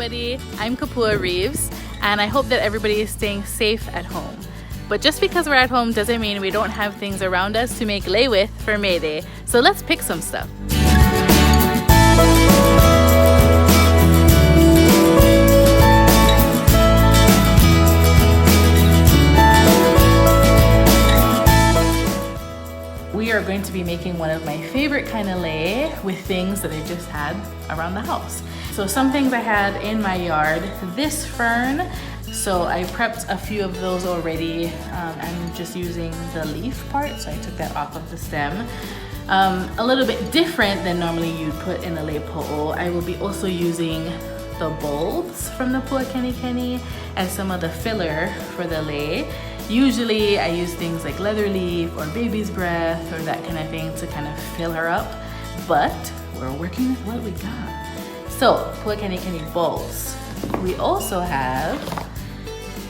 everybody. I'm Kapua Reeves, and I hope that everybody is staying safe at home. But just because we're at home doesn't mean we don't have things around us to make lei with for May Day. So let's pick some stuff. We are going to be making one of my favorite kind of lei with things that I just had around the house. So some things I had in my yard, this fern, so I prepped a few of those already. I'm just using the leaf part, so I took that off of the stem. A little bit different than normally you'd put in a lei po'o. I will be also using the bulbs from the puakeni as some of the filler for the lei. Usually I use things like leather leaf or baby's breath or that kind of thing to kind of fill her up, but we're working with what we got. So, puakeni bulbs. We also have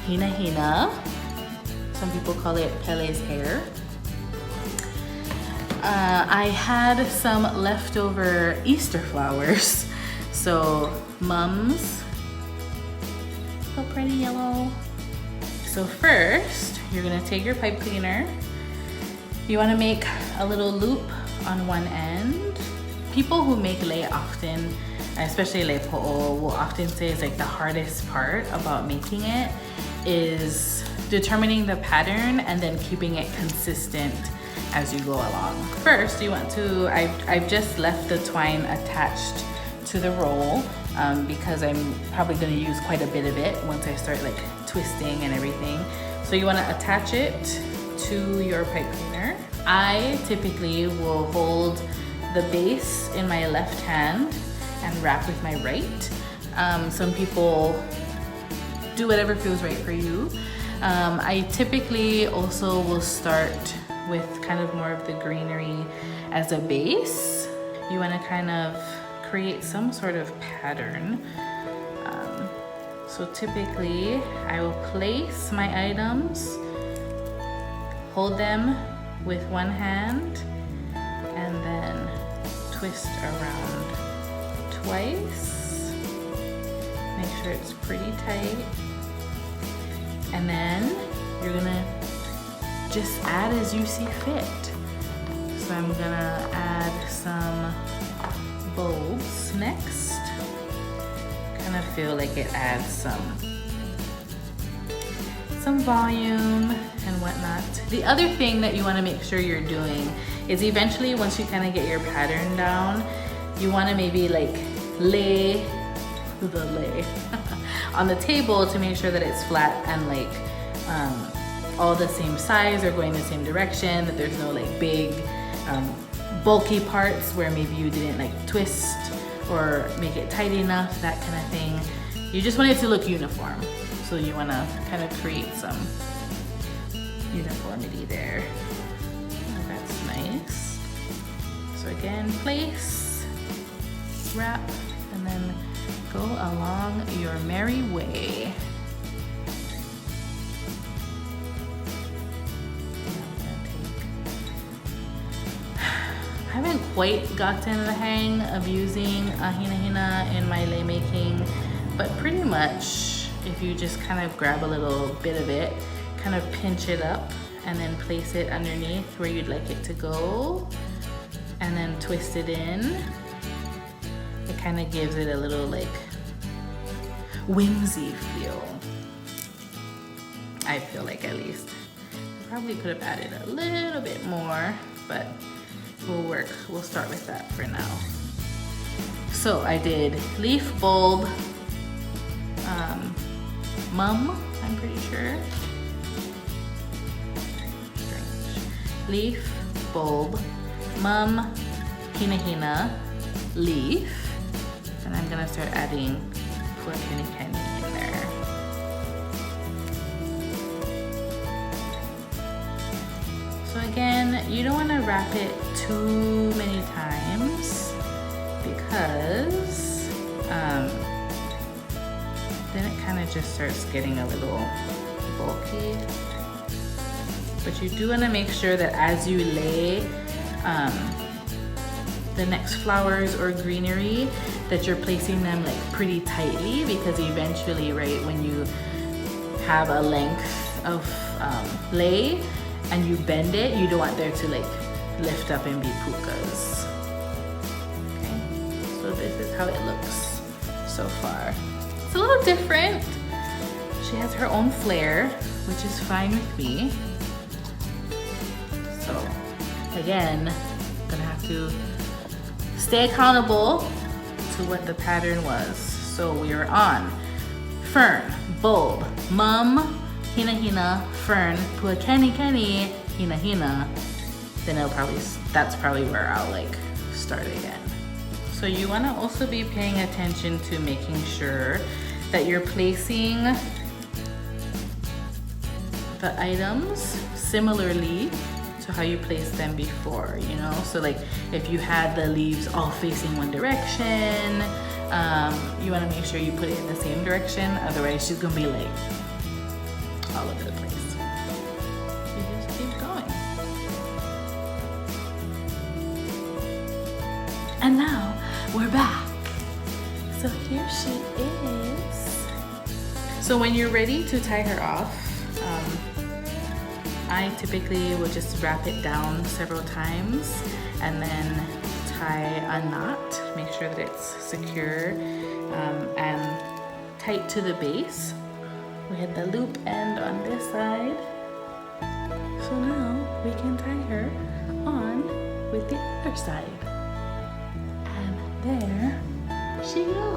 hina. Some people call it Pele's hair. I had some leftover Easter flowers. So, mums. So pretty yellow. So first, you're gonna take your pipe cleaner. You wanna make a little loop on one end. People who make lei often, especially lei po'o, will often say it's like the hardest part about making it is determining the pattern and then keeping it consistent as you go along. First, you want to, I've just left the twine attached to the roll because I'm probably gonna use quite a bit of it once I start like twisting and everything. So you wanna attach it to your pipe cleaner. I typically will hold the base in my left hand and wrap with my right. Some people do whatever feels right for you. I typically also will start with kind of more of the greenery as a base. You wanna kind of create some sort of pattern. So typically I will place my items, hold them with one hand, and then twist around twice. Make sure it's pretty tight. And then you're gonna just add as you see fit. So I'm gonna add some bulbs next. Kind of feel like it adds some volume and whatnot. The other thing that you want to make sure you're doing is eventually, once you kind of get your pattern down, you want to maybe like lay the lei on the table to make sure that it's flat and like all the same size or going the same direction, that there's no like big bulky parts where maybe you didn't like twist or make it tight enough, that kind of thing. You just want it to look uniform. So you want to kind of create some uniformity there. And that's nice. So again, place, wrap, and then go along your merry way. I haven't quite gotten the hang of using a hina in my lei making, but pretty much if you just kind of grab a little bit of it, kind of pinch it up, and then place it underneath where you'd like it to go, and then twist it in, it kind of gives it a little like whimsy feel. I feel like, at least. I probably could have added a little bit more, but will work. We'll start with that for now. So I did leaf, bulb, mum, I'm pretty sure. Strange. Leaf, bulb, mum, hina, leaf, and I'm gonna start adding puakeni in there. So again, you don't want to wrap it too many times because then it kind of just starts getting a little bulky. But you do want to make sure that as you lay, the next flowers or greenery that you're placing them like pretty tightly, because eventually, right, when you have a length of lei and you bend it, you don't want there to like lift up and be pukas. Okay, so this is how it looks so far. It's a little different. She has her own flair, which is fine with me. So again, gonna have to stay accountable to what the pattern was. So we are on fern, bulb, mum, hina hina, fern, pua kenny kenny, hina hina. Then that's probably where I'll like start again. So you want to also be paying attention to making sure that you're placing the items similarly to how you placed them before, you know? So like if you had the leaves all facing one direction, you want to make sure you put it in the same direction, otherwise she's gonna be like all over the place. You just keep going. And now we're back. So here she is. So when you're ready to tie her off, I typically will just wrap it down several times and then tie a knot, make sure that it's secure and tight to the base. We had the loop end on this side. So now we can tie her on with the other side. And there she goes.